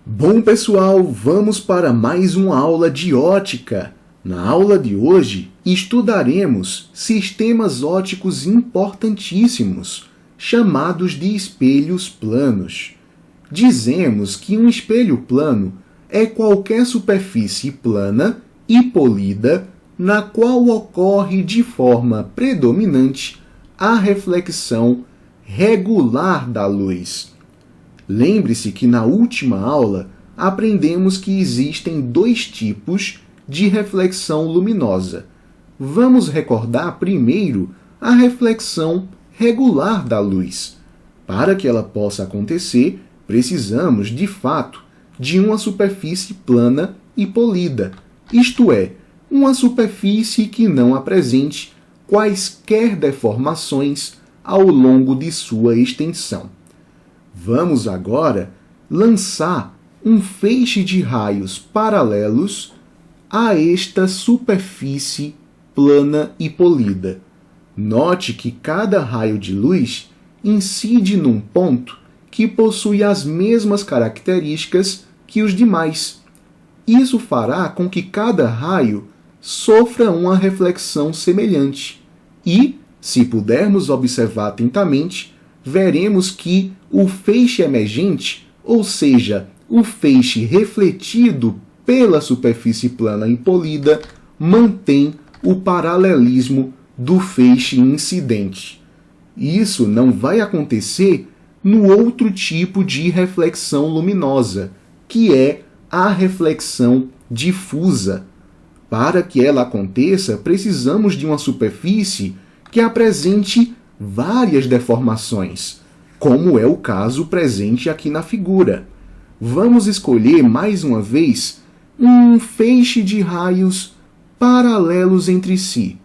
Bom, pessoal, vamos para mais uma aula de ótica. Na aula de hoje, estudaremos sistemas ópticos importantíssimos, chamados de espelhos planos. Dizemos que um espelho plano é qualquer superfície plana e polida na qual ocorre de forma predominante a reflexão regular da luz. Lembre-se que na última aula aprendemos que existem dois tipos de reflexão luminosa. Vamos recordar primeiro a reflexão regular da luz. Para que ela possa acontecer, precisamos, de fato, de uma superfície plana e polida, isto é, uma superfície que não apresente quaisquer deformações ao longo de sua extensão. Vamos agora lançar um feixe de raios paralelos a esta superfície plana e polida. Note que cada raio de luz incide num ponto que possui as mesmas características que os demais. Isso fará com que cada raio sofra uma reflexão semelhante. E, se pudermos observar atentamente, veremos que o feixe emergente, ou seja, o feixe refletido pela superfície plana e polida, mantém o paralelismo do feixe incidente. Isso não vai acontecer no outro tipo de reflexão luminosa, que é a reflexão difusa. Para que ela aconteça, precisamos de uma superfície que apresente várias deformações, como é o caso presente aqui na figura. Vamos escolher mais uma vez um feixe de raios paralelos entre si.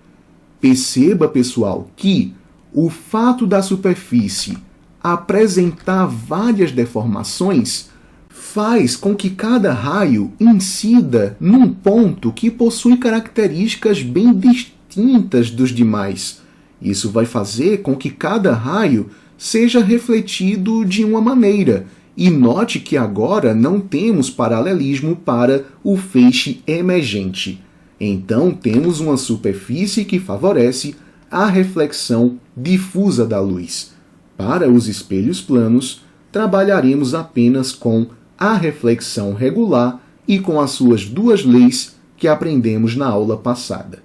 Perceba, pessoal, que o fato da superfície apresentar várias deformações faz com que cada raio incida num ponto que possui características bem distintas dos demais. Isso vai fazer com que cada raio seja refletido de uma maneira. E note que agora não temos paralelismo para o feixe emergente. Então, temos uma superfície que favorece a reflexão difusa da luz. Para os espelhos planos, trabalharemos apenas com a reflexão regular e com as suas duas leis que aprendemos na aula passada.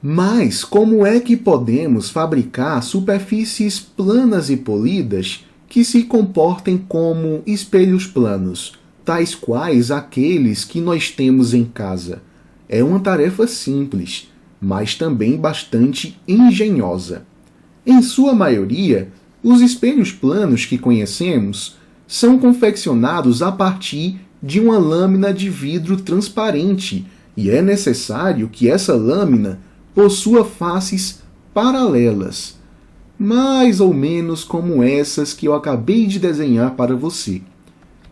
Mas como é que podemos fabricar superfícies planas e polidas que se comportem como espelhos planos, tais quais aqueles que nós temos em casa? É uma tarefa simples, mas também bastante engenhosa. Em sua maioria, os espelhos planos que conhecemos são confeccionados a partir de uma lâmina de vidro transparente e é necessário que essa lâmina possua faces paralelas, mais ou menos como essas que eu acabei de desenhar para você,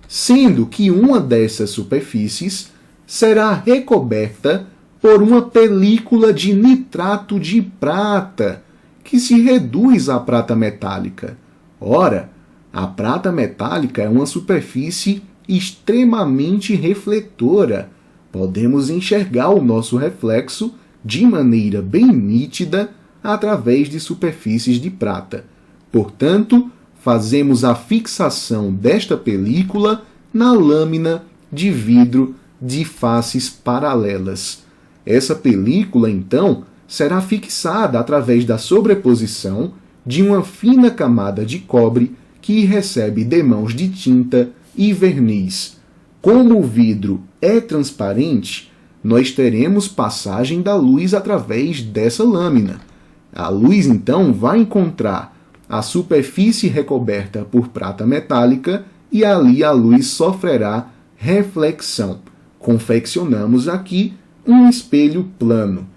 sendo que uma dessas superfícies será recoberta por uma película de nitrato de prata, que se reduz à prata metálica. Ora, a prata metálica é uma superfície extremamente refletora. Podemos enxergar o nosso reflexo de maneira bem nítida através de superfícies de prata. Portanto, fazemos a fixação desta película na lâmina de vidro de faces paralelas. Essa película, então, será fixada através da sobreposição de uma fina camada de cobre que recebe demãos de tinta e verniz. Como o vidro é transparente, nós teremos passagem da luz através dessa lâmina. A luz, então, vai encontrar a superfície recoberta por prata metálica e ali a luz sofrerá reflexão. Confeccionamos aqui um espelho plano.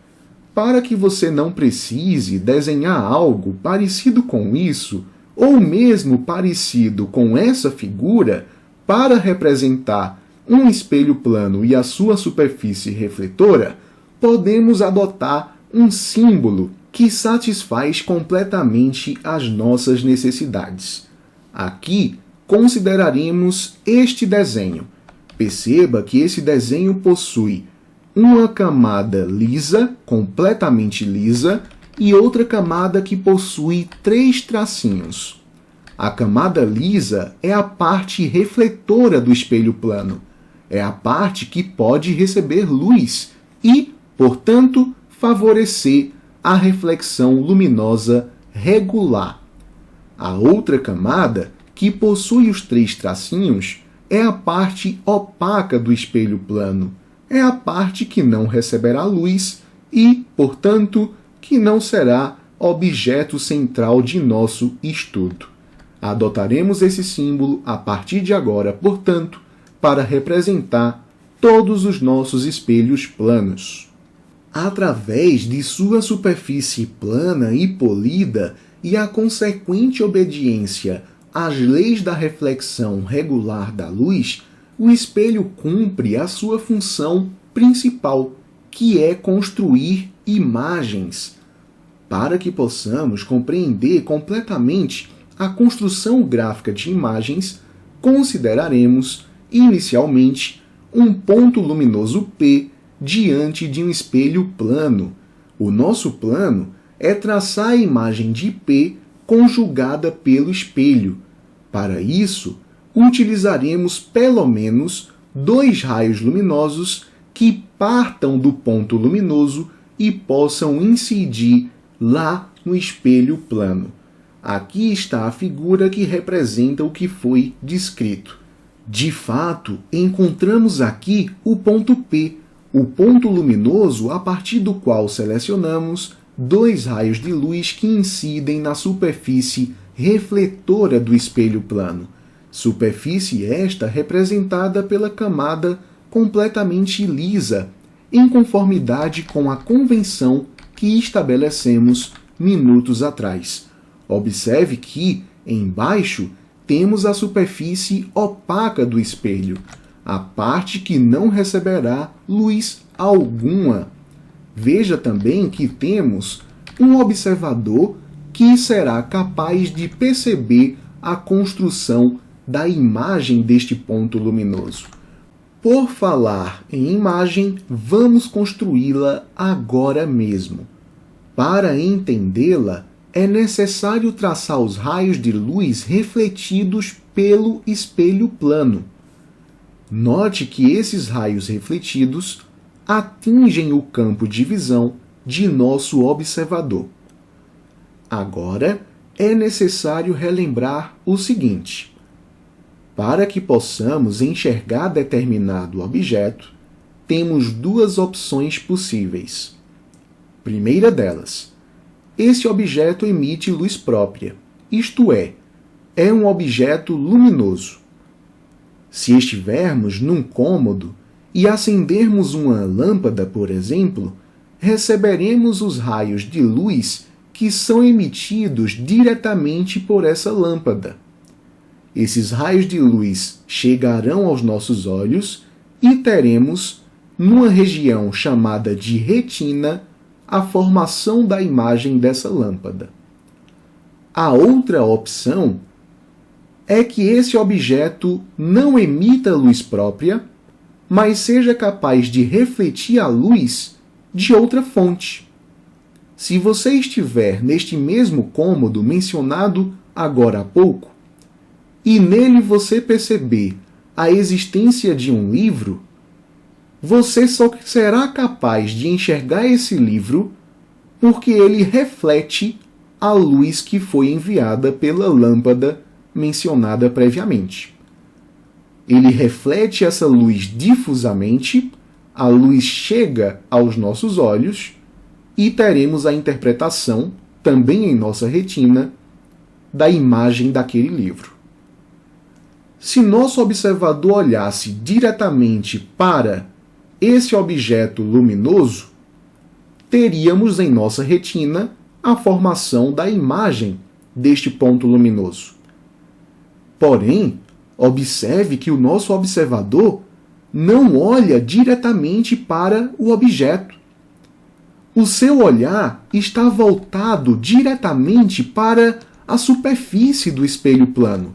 Para que você não precise desenhar algo parecido com isso, ou mesmo parecido com essa figura, para representar um espelho plano e a sua superfície refletora, podemos adotar um símbolo que satisfaz completamente as nossas necessidades. Aqui, consideraremos este desenho, Perceba que esse desenho possui uma camada lisa, completamente lisa, e outra camada que possui 3 tracinhos. A camada lisa é a parte refletora do espelho plano. É a parte que pode receber luz e, portanto, favorecer a reflexão luminosa regular. A outra camada, que possui os 3 tracinhos, é a parte opaca do espelho plano. É a parte que não receberá luz e, portanto, que não será objeto central de nosso estudo. Adotaremos esse símbolo a partir de agora, portanto, para representar todos os nossos espelhos planos. Através de sua superfície plana e polida e a consequente obediência às leis da reflexão regular da luz, o espelho cumpre a sua função principal, que é construir imagens. Para que possamos compreender completamente a construção gráfica de imagens, consideraremos, inicialmente, um ponto luminoso P diante de um espelho plano. O nosso plano é traçar a imagem de P conjugada pelo espelho. Para isso, utilizaremos pelo menos 2 raios luminosos que partam do ponto luminoso e possam incidir lá no espelho plano. Aqui está a figura que representa o que foi descrito. De fato, encontramos aqui o ponto P, o ponto luminoso a partir do qual selecionamos 2 raios de luz que incidem na superfície refletora do espelho plano. Superfície esta representada pela camada completamente lisa, em conformidade com a convenção que estabelecemos minutos atrás. Observe que, embaixo, temos a superfície opaca do espelho, a parte que não receberá luz alguma. Veja também que temos um observador que será capaz de perceber a construção da imagem deste ponto luminoso. Por falar em imagem, vamos construí-la agora mesmo. Para entendê-la, é necessário traçar os raios de luz refletidos pelo espelho plano. Note que esses raios refletidos atingem o campo de visão de nosso observador. Agora, é necessário relembrar o seguinte: para que possamos enxergar determinado objeto, temos 2 opções possíveis. Primeira delas, esse objeto emite luz própria, isto é um objeto luminoso. Se estivermos num cômodo e acendermos uma lâmpada, por exemplo, receberemos os raios de luz que são emitidos diretamente por essa lâmpada. Esses raios de luz chegarão aos nossos olhos e teremos, numa região chamada de retina, a formação da imagem dessa lâmpada. A outra opção é que esse objeto não emita luz própria, mas seja capaz de refletir a luz de outra fonte. Se você estiver neste mesmo cômodo mencionado agora há pouco, e nele você perceber a existência de um livro, você só será capaz de enxergar esse livro porque ele reflete a luz que foi enviada pela lâmpada mencionada previamente. Ele reflete essa luz difusamente, a luz chega aos nossos olhos e teremos a interpretação, também em nossa retina, da imagem daquele livro. Se nosso observador olhasse diretamente para esse objeto luminoso, teríamos em nossa retina a formação da imagem deste ponto luminoso. Porém, observe que o nosso observador não olha diretamente para o objeto. O seu olhar está voltado diretamente para a superfície do espelho plano.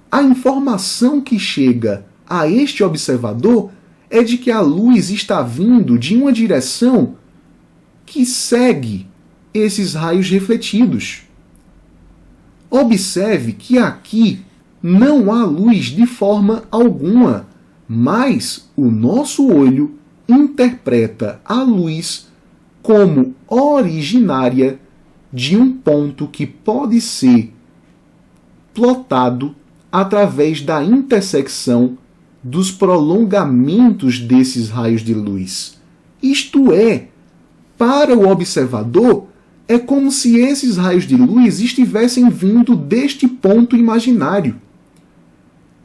A informação que chega a este observador é de que a luz está vindo de uma direção que segue esses raios refletidos. Observe que aqui não há luz de forma alguma, mas o nosso olho interpreta a luz como originária de um ponto que pode ser plotado através da intersecção dos prolongamentos desses raios de luz. Isto é, para o observador, é como se esses raios de luz estivessem vindo deste ponto imaginário.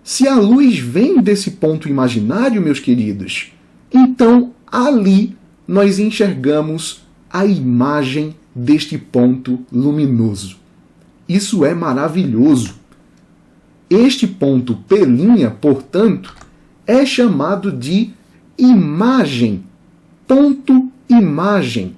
Se a luz vem desse ponto imaginário, meus queridos, então ali nós enxergamos a imagem deste ponto luminoso. Isso é maravilhoso. Este ponto P', portanto, é chamado de imagem, ponto imagem.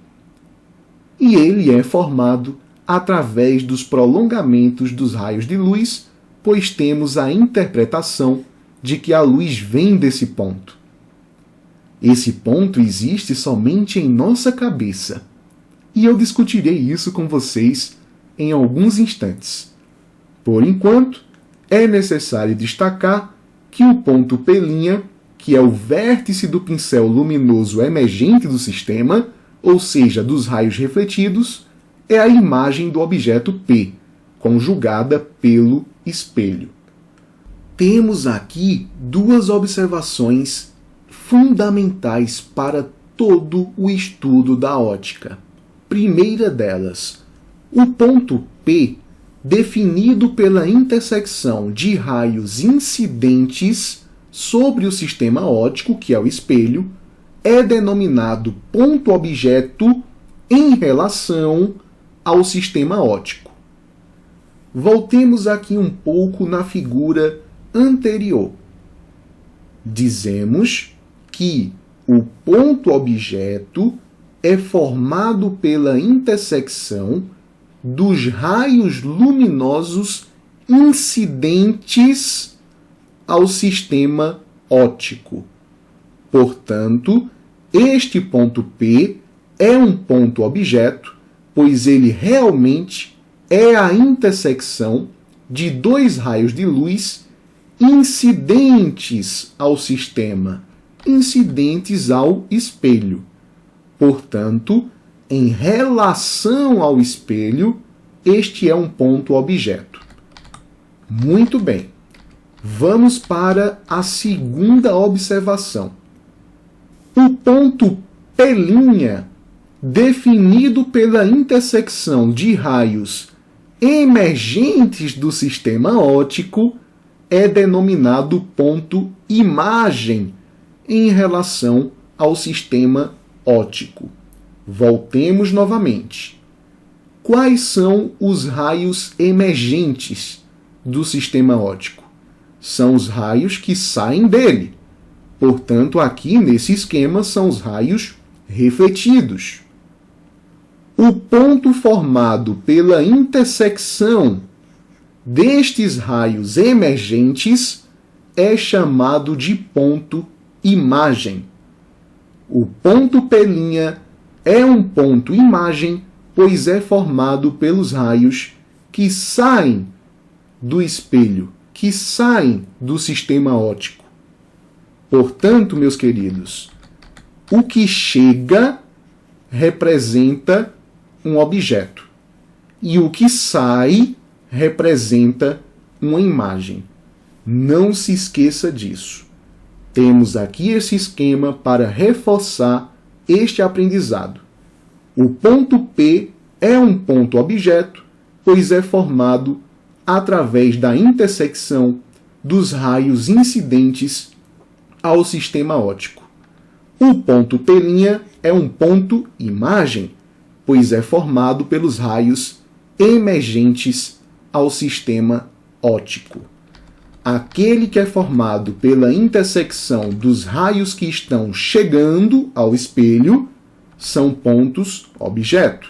E ele é formado através dos prolongamentos dos raios de luz, pois temos a interpretação de que a luz vem desse ponto. Esse ponto existe somente em nossa cabeça. E eu discutirei isso com vocês em alguns instantes. Por enquanto, é necessário destacar que o ponto P', que é o vértice do pincel luminoso emergente do sistema, ou seja, dos raios refletidos, é a imagem do objeto P, conjugada pelo espelho. Temos aqui duas observações fundamentais para todo o estudo da ótica. Primeira delas, o ponto P, definido pela intersecção de raios incidentes sobre o sistema óptico, que é o espelho, é denominado ponto-objeto em relação ao sistema óptico. Voltemos aqui um pouco na figura anterior. Dizemos que o ponto-objeto é formado pela intersecção dos raios luminosos incidentes ao sistema óptico. Portanto, este ponto P é um ponto-objeto, pois ele realmente é a intersecção de dois raios de luz incidentes ao sistema, incidentes ao espelho. Portanto, em relação ao espelho, este é um ponto-objeto. Muito bem. Vamos para a segunda observação. O ponto P', definido pela intersecção de raios emergentes do sistema óptico, é denominado ponto imagem em relação ao sistema óptico. Voltemos novamente. Quais são os raios emergentes do sistema óptico? São os raios que saem dele. Portanto, aqui nesse esquema são os raios refletidos. O ponto formado pela intersecção destes raios emergentes é chamado de ponto imagem. O ponto P' é um ponto imagem, pois é formado pelos raios que saem do espelho, que saem do sistema óptico. Portanto, meus queridos, o que chega representa um objeto e o que sai representa uma imagem. Não se esqueça disso. Temos aqui esse esquema para reforçar este aprendizado. O ponto P é um ponto-objeto, pois é formado através da intersecção dos raios incidentes ao sistema óptico. O ponto P' é um ponto-imagem, pois é formado pelos raios emergentes ao sistema óptico. Aquele que é formado pela intersecção dos raios que estão chegando ao espelho são pontos-objeto.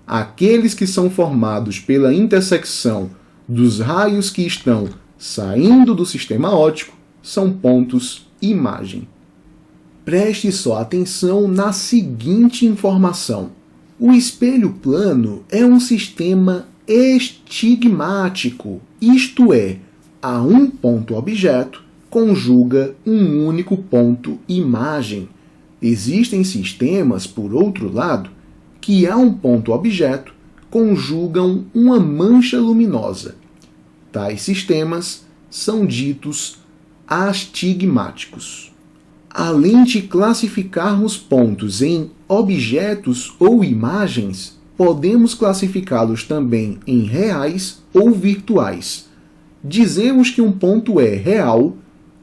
Aqueles que são formados pela intersecção dos raios que estão saindo do sistema óptico são pontos imagem. Preste só atenção na seguinte informação. O espelho plano é um sistema estigmático, isto é, a um ponto objeto conjuga um único ponto imagem. Existem sistemas, por outro lado, que a um ponto objeto conjugam uma mancha luminosa. Tais sistemas são ditos astigmáticos. Além de classificarmos pontos em objetos ou imagens, podemos classificá-los também em reais ou virtuais. Dizemos que um ponto é real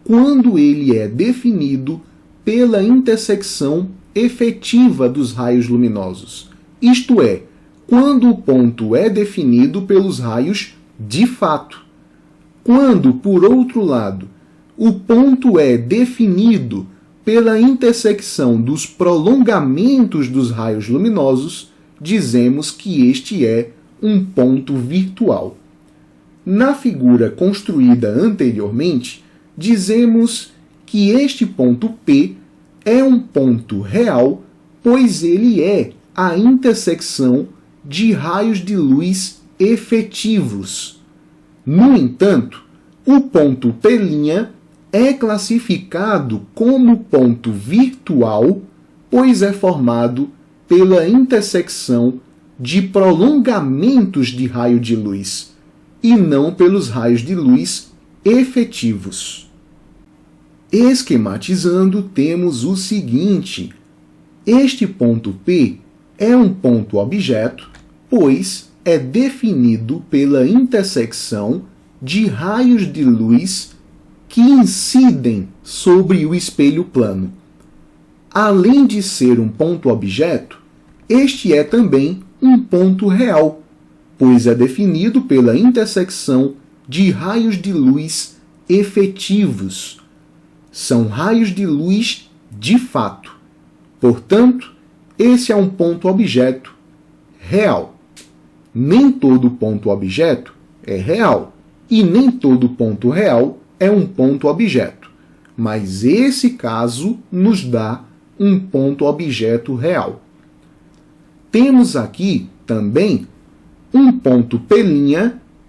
quando ele é definido pela intersecção efetiva dos raios luminosos, isto é, quando o ponto é definido pelos raios de fato. Quando, por outro lado, o ponto é definido pela intersecção dos prolongamentos dos raios luminosos, dizemos que este é um ponto virtual. Na figura construída anteriormente, dizemos que este ponto P é um ponto real, pois ele é a intersecção de raios de luz efetivos. No entanto, o ponto P' é classificado como ponto virtual, pois é formado pela intersecção de prolongamentos de raio de luz, e não pelos raios de luz efetivos. Esquematizando, temos o seguinte: este ponto P é um ponto objeto, pois é definido pela intersecção de raios de luz que incidem sobre o espelho plano. Além de ser um ponto objeto, este é também um ponto real, pois é definido pela intersecção de raios de luz efetivos. São raios de luz de fato. Portanto, esse é um ponto objeto real. Nem todo ponto objeto é real, e nem todo ponto real é um ponto objeto, mas esse caso nos dá um ponto objeto real. Temos aqui também um ponto P'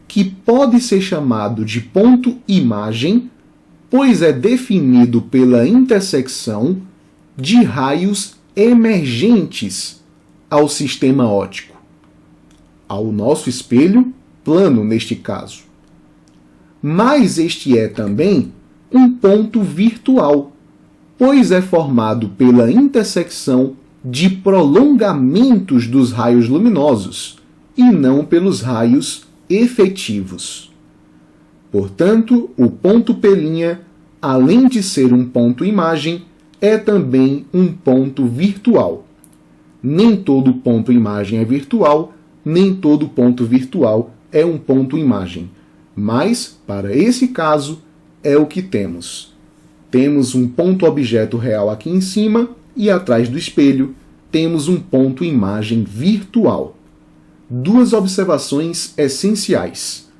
que pode ser chamado de ponto imagem, pois é definido pela intersecção de raios emergentes ao sistema óptico, ao nosso espelho plano neste caso. Mas este é também um ponto virtual, pois é formado pela intersecção de prolongamentos dos raios luminosos e não pelos raios efetivos. Portanto, o ponto P', além de ser um ponto imagem, é também um ponto virtual. Nem todo ponto imagem é virtual, nem todo ponto virtual é um ponto imagem. Mas, para esse caso, é o que temos. Temos um ponto objeto real aqui em cima e atrás do espelho temos um ponto imagem virtual. Duas observações essenciais.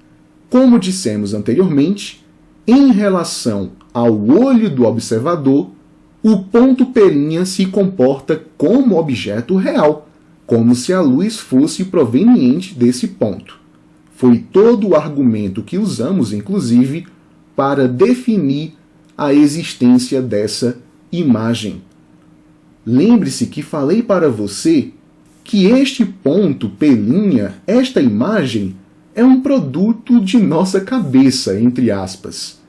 Como dissemos anteriormente, em relação ao olho do observador, o ponto P' se comporta como objeto real, como se a luz fosse proveniente desse ponto. Foi todo o argumento que usamos, inclusive, para definir a existência dessa imagem. Lembre-se que falei para você que este ponto P', esta imagem, é um produto de nossa cabeça, entre aspas.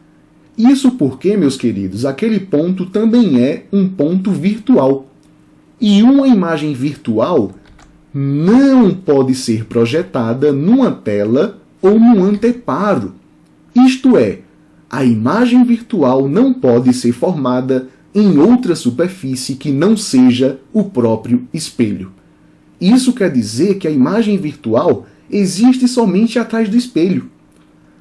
Isso porque, meus queridos, aquele ponto também é um ponto virtual. E uma imagem virtual não pode ser projetada numa tela ou num anteparo. Isto é, a imagem virtual não pode ser formada em outra superfície que não seja o próprio espelho. Isso quer dizer que a imagem virtual existe somente atrás do espelho.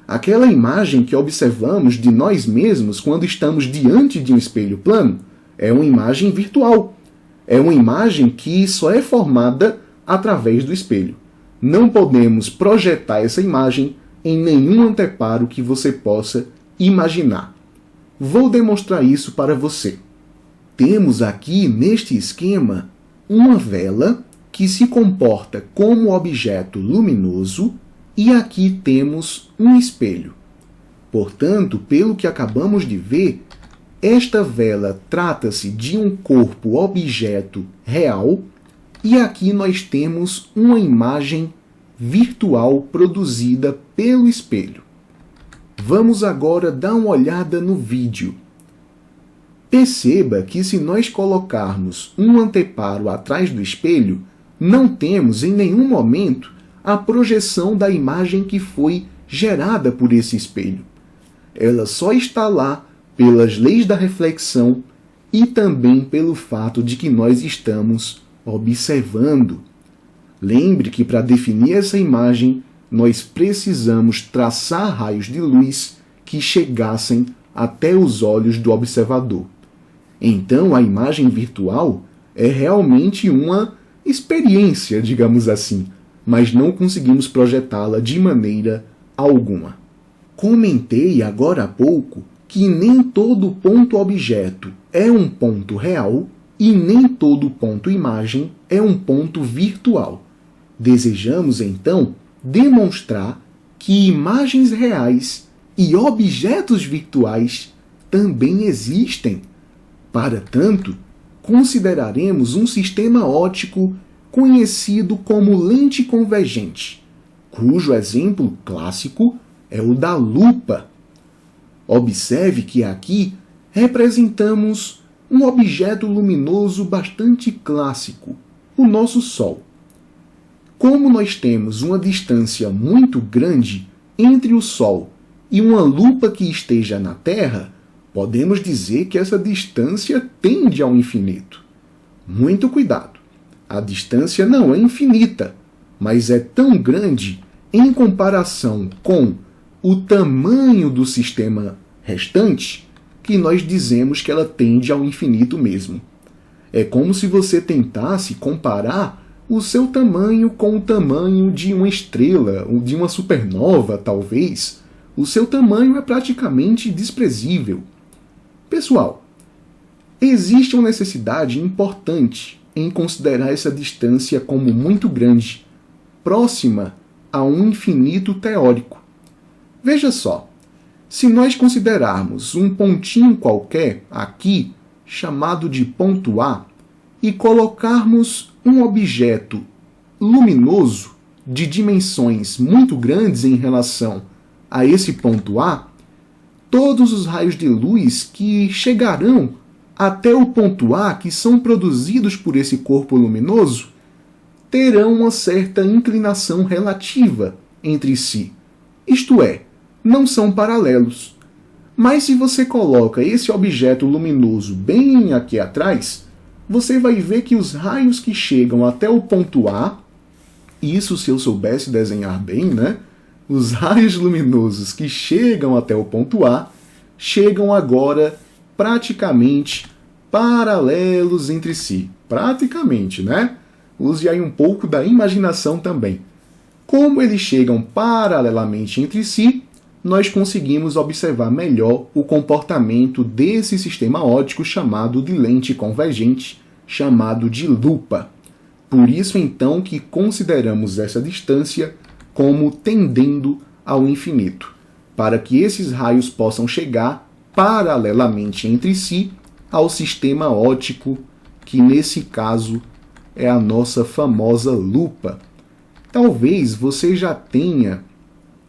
Aquela imagem que observamos de nós mesmos quando estamos diante de um espelho plano é uma imagem virtual. É uma imagem que só é formada através do espelho. Não podemos projetar essa imagem em nenhum anteparo que você possa imaginar. Vou demonstrar isso para você. Temos aqui, neste esquema, uma vela que se comporta como objeto luminoso e aqui temos um espelho. Portanto, pelo que acabamos de ver, esta vela trata-se de um corpo-objeto real e aqui nós temos uma imagem virtual produzida pelo espelho. Vamos agora dar uma olhada no vídeo. Perceba que se nós colocarmos um anteparo atrás do espelho, não temos em nenhum momento a projeção da imagem que foi gerada por esse espelho. Ela só está lá pelas leis da reflexão e também pelo fato de que nós estamos observando. Lembre que para definir essa imagem, nós precisamos traçar raios de luz que chegassem até os olhos do observador. Então, a imagem virtual é realmente uma experiência, digamos assim, mas não conseguimos projetá-la de maneira alguma. Comentei agora há pouco que nem todo ponto-objeto é um ponto real e nem todo ponto-imagem é um ponto virtual. Desejamos, então, demonstrar que imagens reais e objetos virtuais também existem. Para tanto, consideraremos um sistema óptico conhecido como lente convergente, cujo exemplo clássico é o da lupa. Observe que aqui representamos um objeto luminoso bastante clássico, o nosso Sol. Como nós temos uma distância muito grande entre o Sol e uma lupa que esteja na Terra, podemos dizer que essa distância tende ao infinito. Muito cuidado! A distância não é infinita, mas é tão grande em comparação com o tamanho do sistema restante que nós dizemos que ela tende ao infinito mesmo. É como se você tentasse comparar o seu tamanho com o tamanho de uma estrela, ou de uma supernova, talvez. O seu tamanho é praticamente desprezível. Pessoal, existe uma necessidade importante em considerar essa distância como muito grande, próxima a um infinito teórico. Veja só, se nós considerarmos um pontinho qualquer aqui, chamado de ponto A, e colocarmos um objeto luminoso de dimensões muito grandes em relação a esse ponto A, todos os raios de luz que chegarão até o ponto A, que são produzidos por esse corpo luminoso, terão uma certa inclinação relativa entre si. Isto é, não são paralelos. Mas se você coloca esse objeto luminoso bem aqui atrás, você vai ver que os raios que chegam até o ponto A, isso se eu soubesse desenhar bem, né? Os raios luminosos que chegam até o ponto A, chegam agora praticamente paralelos entre si. Praticamente, né? Use aí um pouco da imaginação também. Como eles chegam paralelamente entre si, nós conseguimos observar melhor o comportamento desse sistema óptico chamado de lente convergente, chamado de lupa. Por isso, então, que consideramos essa distância como tendendo ao infinito, para que esses raios possam chegar paralelamente entre si ao sistema óptico, que nesse caso é a nossa famosa lupa. Talvez você já tenha,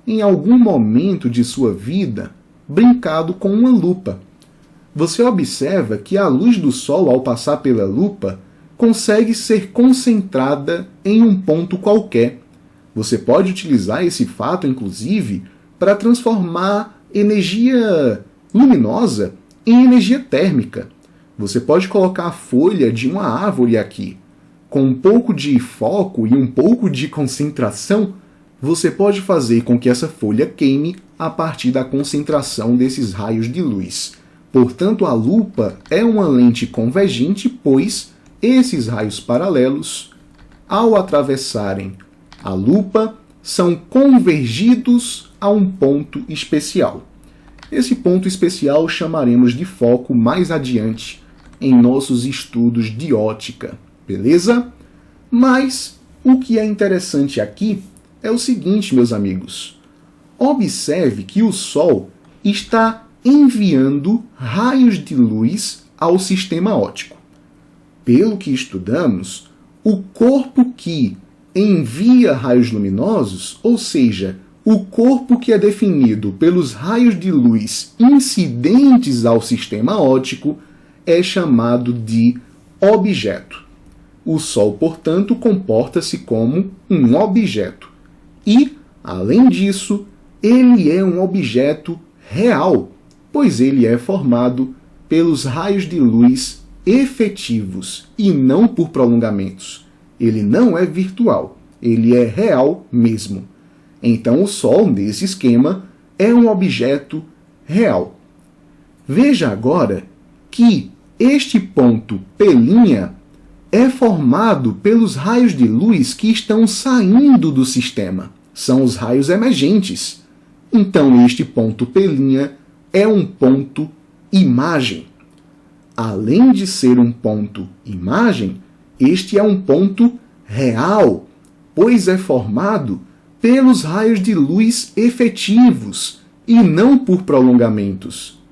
em algum momento de sua vida, brincado com uma lupa. Você observa que a luz do Sol, ao passar pela lupa, consegue ser concentrada em um ponto qualquer. Você pode utilizar esse fato, inclusive, para transformar energia luminosa em energia térmica. Você pode colocar a folha de uma árvore aqui. Com um pouco de foco e um pouco de concentração, você pode fazer com que essa folha queime a partir da concentração desses raios de luz. Portanto, a lupa é uma lente convergente, pois esses raios paralelos, ao atravessarem a lupa, são convergidos a um ponto especial. Esse ponto especial chamaremos de foco mais adiante em nossos estudos de ótica, beleza? Mas o que é interessante aqui é o seguinte, meus amigos. Observe que o Sol está enviando raios de luz ao sistema óptico. Pelo que estudamos, o corpo que envia raios luminosos, ou seja, o corpo que é definido pelos raios de luz incidentes ao sistema óptico, é chamado de objeto. O Sol, portanto, comporta-se como um objeto. E, além disso, ele é um objeto real, pois ele é formado pelos raios de luz efetivos e não por prolongamentos. Ele não é virtual, ele é real mesmo. Então, o Sol, nesse esquema, é um objeto real. Veja agora que este ponto P' é formado pelos raios de luz que estão saindo do sistema. São os raios emergentes. Então, este ponto P' é um ponto imagem. Além de ser um ponto imagem, este é um ponto real, pois é formado pelos raios de luz efetivos e não por prolongamentos.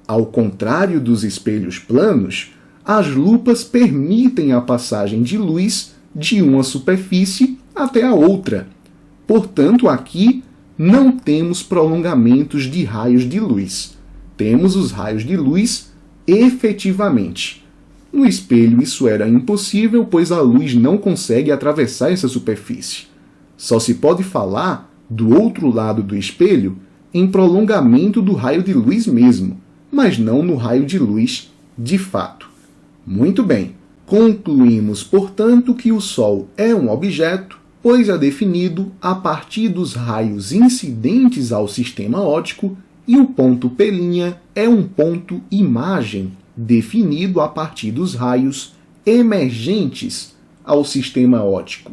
Ao contrário dos espelhos planos, as lupas permitem a passagem de luz de uma superfície até a outra. Portanto, aqui não temos prolongamentos de raios de luz. Temos os raios de luz efetivamente. No espelho isso era impossível, pois a luz não consegue atravessar essa superfície. Só se pode falar, do outro lado do espelho, em prolongamento do raio de luz mesmo, mas não no raio de luz de fato. Muito bem, concluímos, portanto, que o Sol é um objeto, pois é definido a partir dos raios incidentes ao sistema óptico, e o ponto P' é um ponto imagem, definido a partir dos raios emergentes ao sistema óptico.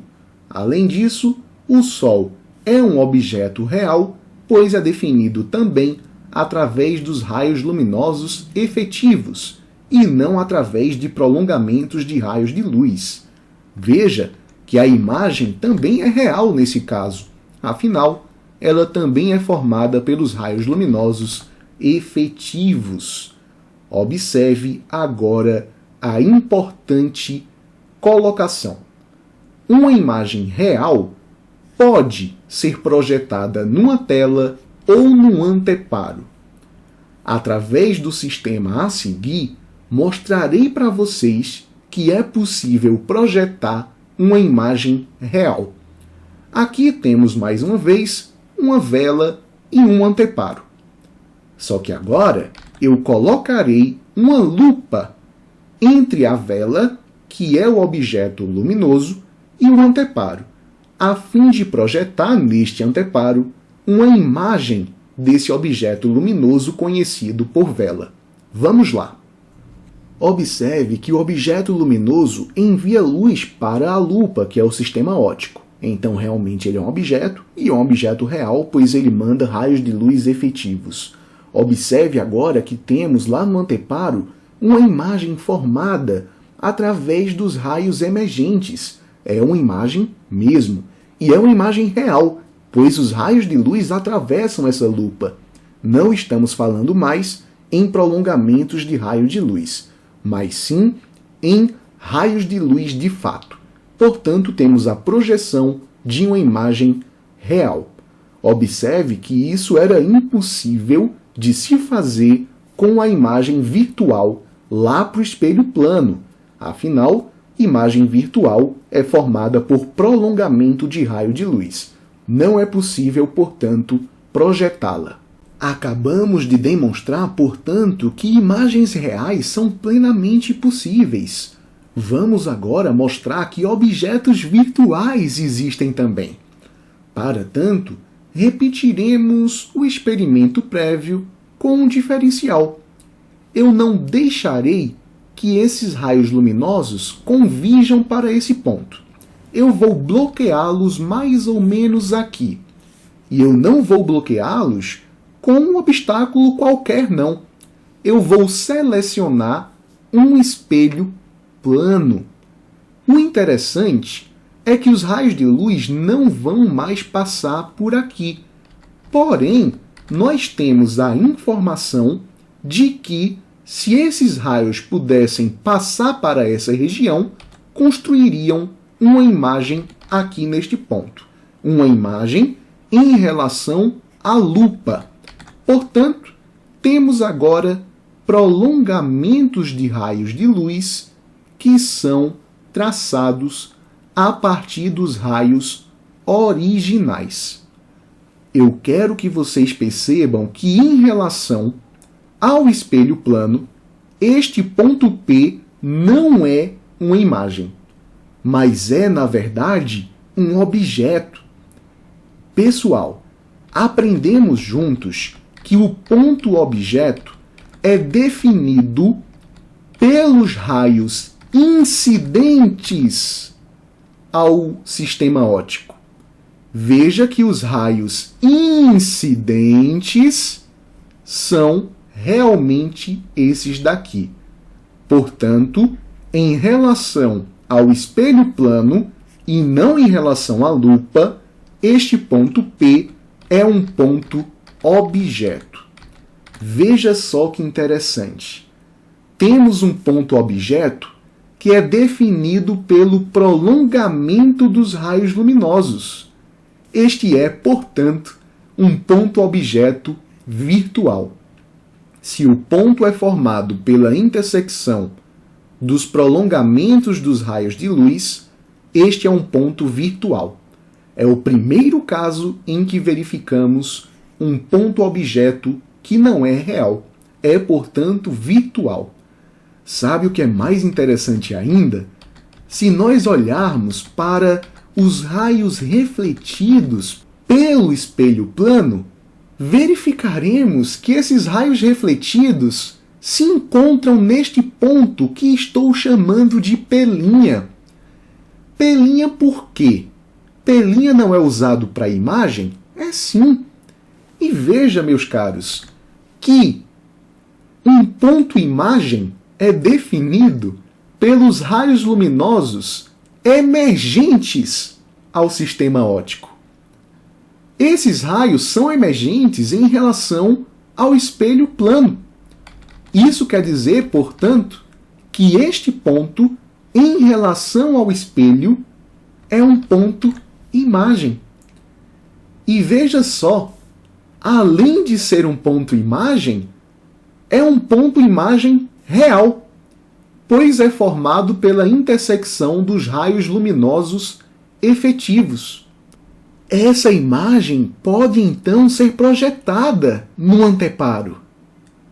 Além disso, o Sol é um objeto real, pois é definido também através dos raios luminosos efetivos, e não através de prolongamentos de raios de luz. Veja que a imagem também é real nesse caso, afinal, ela também é formada pelos raios luminosos efetivos. Observe agora a importante colocação. Uma imagem real pode ser projetada numa tela ou no anteparo. Através do sistema a seguir, mostrarei para vocês que é possível projetar uma imagem real. Aqui temos mais uma vez uma vela e um anteparo. Só que agora eu colocarei uma lupa entre a vela, que é o objeto luminoso, e o anteparo, a fim de projetar neste anteparo uma imagem desse objeto luminoso conhecido por vela. Vamos lá. Observe que o objeto luminoso envia luz para a lupa, que é o sistema óptico. Então, realmente, ele é um objeto, e é um objeto real, pois ele manda raios de luz efetivos. Observe agora que temos lá no anteparo uma imagem formada através dos raios emergentes. É uma imagem mesmo, e é uma imagem real, pois os raios de luz atravessam essa lupa. Não estamos falando mais em prolongamentos de raio de luz, mas sim em raios de luz de fato. Portanto, temos a projeção de uma imagem real. Observe que isso era impossível de se fazer com a imagem virtual lá para o espelho plano. Afinal, imagem virtual é formada por prolongamento de raio de luz. Não é possível, portanto, projetá-la. Acabamos de demonstrar, portanto, que imagens reais são plenamente possíveis. Vamos agora mostrar que objetos virtuais existem também. Para tanto, repetiremos o experimento prévio com um diferencial. Eu não deixarei que esses raios luminosos convirjam para esse ponto. Eu vou bloqueá-los mais ou menos aqui. E eu não vou bloqueá-los com um obstáculo qualquer, não. Eu vou selecionar um espelho plano. O interessante é que os raios de luz não vão mais passar por aqui. Porém, nós temos a informação de que, se esses raios pudessem passar para essa região, construiriam uma imagem aqui neste ponto. Uma imagem em relação à lupa. Portanto, temos agora prolongamentos de raios de luz que são traçados a partir dos raios originais. Eu quero que vocês percebam que, em relação ao espelho plano, este ponto P não é uma imagem, mas é, na verdade, um objeto. Pessoal, aprendemos juntos que o ponto objeto é definido pelos raios incidentes ao sistema óptico. Veja que os raios incidentes são realmente esses daqui. Portanto, em relação ao espelho plano e não em relação à lupa, este ponto P é um ponto objeto. Veja só que interessante. Temos um ponto objeto que é definido pelo prolongamento dos raios luminosos. Este é, portanto, um ponto objeto virtual. Se o ponto é formado pela intersecção dos prolongamentos dos raios de luz, este é um ponto virtual. É o primeiro caso em que verificamos um ponto objeto que não é real. É, portanto, virtual. Sabe o que é mais interessante ainda? Se nós olharmos para os raios refletidos pelo espelho plano, verificaremos que esses raios refletidos se encontram neste ponto que estou chamando de pelinha. Pelinha por quê? Pelinha não é usado para imagem? É sim. E veja, meus caros, que um ponto imagem é definido pelos raios luminosos emergentes ao sistema óptico. Esses raios são emergentes em relação ao espelho plano. Isso quer dizer, portanto, que este ponto, em relação ao espelho, é um ponto imagem. E veja só, além de ser um ponto imagem, é um ponto imagem real, pois é formado pela intersecção dos raios luminosos efetivos. Essa imagem pode então ser projetada no anteparo.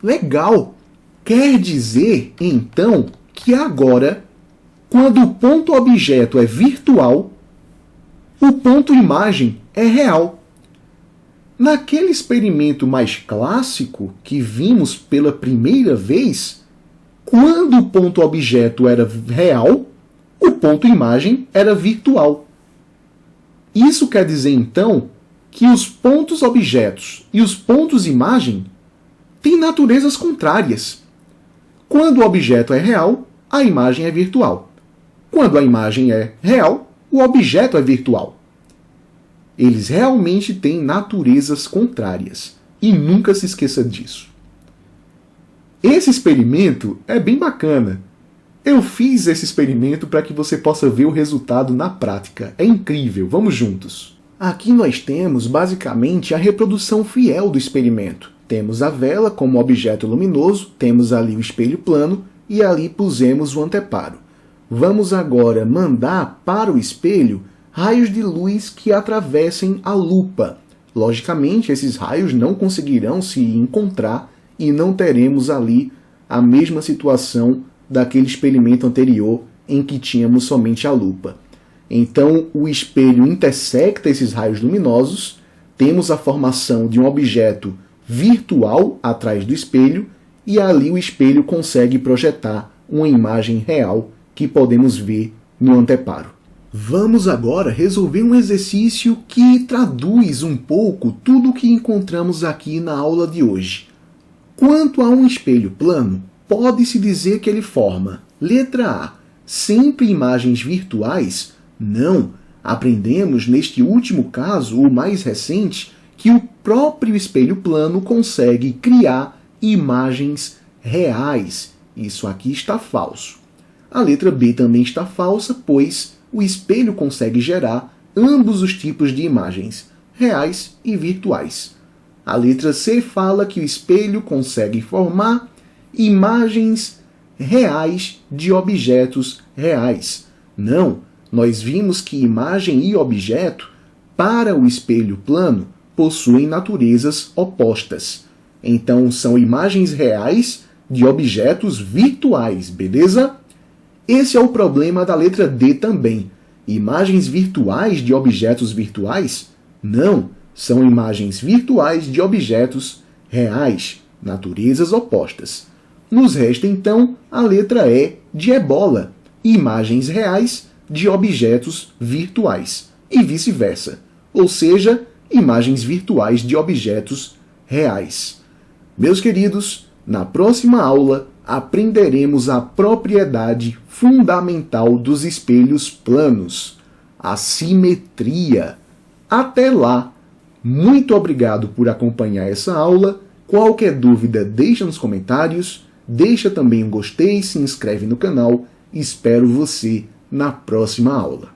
Legal! Quer dizer, então, que agora, quando o ponto objeto é virtual, o ponto imagem é real. Naquele experimento mais clássico que vimos pela primeira vez, quando o ponto objeto era real, o ponto imagem era virtual. Isso quer dizer, então, que os pontos objetos e os pontos imagem têm naturezas contrárias. Quando o objeto é real, a imagem é virtual. Quando a imagem é real, o objeto é virtual. Eles realmente têm naturezas contrárias. E nunca se esqueça disso. Esse experimento é bem bacana. Eu fiz esse experimento para que você possa ver o resultado na prática. É incrível, vamos juntos. Aqui nós temos basicamente a reprodução fiel do experimento. Temos a vela como objeto luminoso, temos ali o espelho plano e ali pusemos o anteparo. Vamos agora mandar para o espelho raios de luz que atravessem a lupa. Logicamente, esses raios não conseguirão se encontrar e não teremos ali a mesma situação daquele experimento anterior em que tínhamos somente a lupa. Então, o espelho intersecta esses raios luminosos, temos a formação de um objeto virtual atrás do espelho e ali o espelho consegue projetar uma imagem real que podemos ver no anteparo. Vamos agora resolver um exercício que traduz um pouco tudo o que encontramos aqui na aula de hoje. Quanto a um espelho plano, pode-se dizer que ele forma, letra A, sempre imagens virtuais? Não. Aprendemos neste último caso, o mais recente, que o próprio espelho plano consegue criar imagens reais. Isso aqui está falso. A letra B também está falsa, pois o espelho consegue gerar ambos os tipos de imagens, reais e virtuais. A letra C fala que o espelho consegue formar imagens reais de objetos reais. Não, nós vimos que imagem e objeto, para o espelho plano, possuem naturezas opostas. Então, são imagens reais de objetos virtuais, beleza? Esse é o problema da letra D também. Imagens virtuais de objetos virtuais? Não, são imagens virtuais de objetos reais, naturezas opostas. Nos resta, então, a letra E de ebola, imagens reais de objetos virtuais, e vice-versa, ou seja, imagens virtuais de objetos reais. Meus queridos, na próxima aula aprenderemos a propriedade fundamental dos espelhos planos, a simetria. Até lá! Muito obrigado por acompanhar essa aula. Qualquer dúvida, deixa nos comentários, deixa também um gostei, se inscreve no canal. Espero você na próxima aula.